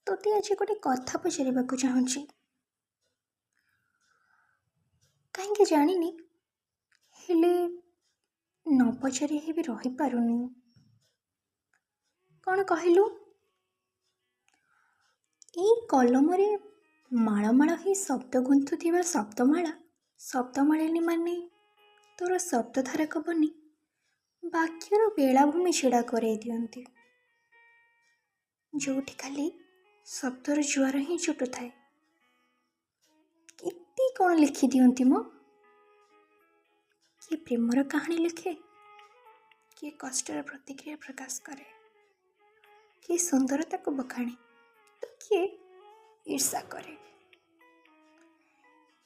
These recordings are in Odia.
ତୋତେ ଆଜି ଗୋଟେ କଥା ପଚାରିବାକୁ ଚାହୁଁଛି। କାହିଁକି ଜାଣିନି, ହେଲେ ନ ପଚାରି ବି ରହିପାରୁନି। କ'ଣ କହିଲୁ? ଏଇ କଲମରେ ମାଳ ମାଳ ହେଇ ଶବ୍ଦ ଗୁନ୍ଥୁଥିବା ଶବ୍ଦମାଳିନୀ ମାନେ ତୋର ଶବ୍ଦଧାରକ ବନି ବାକ୍ୟର ବେଳାଭୂମି ଛିଡ଼ା କରାଇ ଦିଅନ୍ତି, ଯୋଉଠି ଖାଲି ଶବ୍ଦର ଜୁଆର ହିଁ ଛୁଟୁଥାଏ। କେତେ କ'ଣ ଲେଖିଦିଅନ୍ତି ମ। କିଏ ପ୍ରେମର କାହାଣୀ ଲେଖେ, କିଏ କଷ୍ଟର ପ୍ରତିକ୍ରିୟା ପ୍ରକାଶ କରେ, କିଏ ସୁନ୍ଦରତାକୁ ବଖାଣେ, ତ କିଏ ଈର୍ଷା କରେ।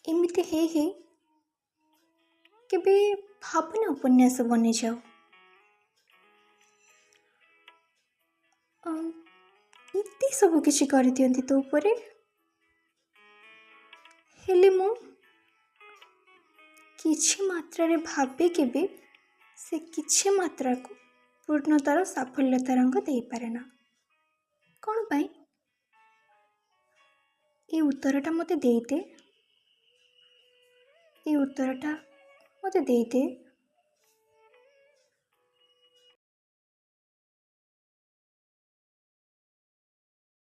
ଏମିତି ହେଇ ହେଇ କେବେ ଭାବନା ଉପନ୍ୟାସ ବନିଯାଉ। ଏତେ ସବୁ କିଛି କରିଦିଅନ୍ତି ତୋ ଉପରେ, ହେଲେ ମୁଁ କିଛି ମାତ୍ରାରେ ଭାବେ କେବେ ସେ କିଛି ମାତ୍ରାକୁ ପୂର୍ଣ୍ଣତାର ସାଫଲ୍ୟତା ରଙ୍ଗ ଦେଇପାରେ ନା। କ'ଣ ପାଇଁ? এই ଉତ୍ତରଟା ମୋତେ ଦେଇଦେ।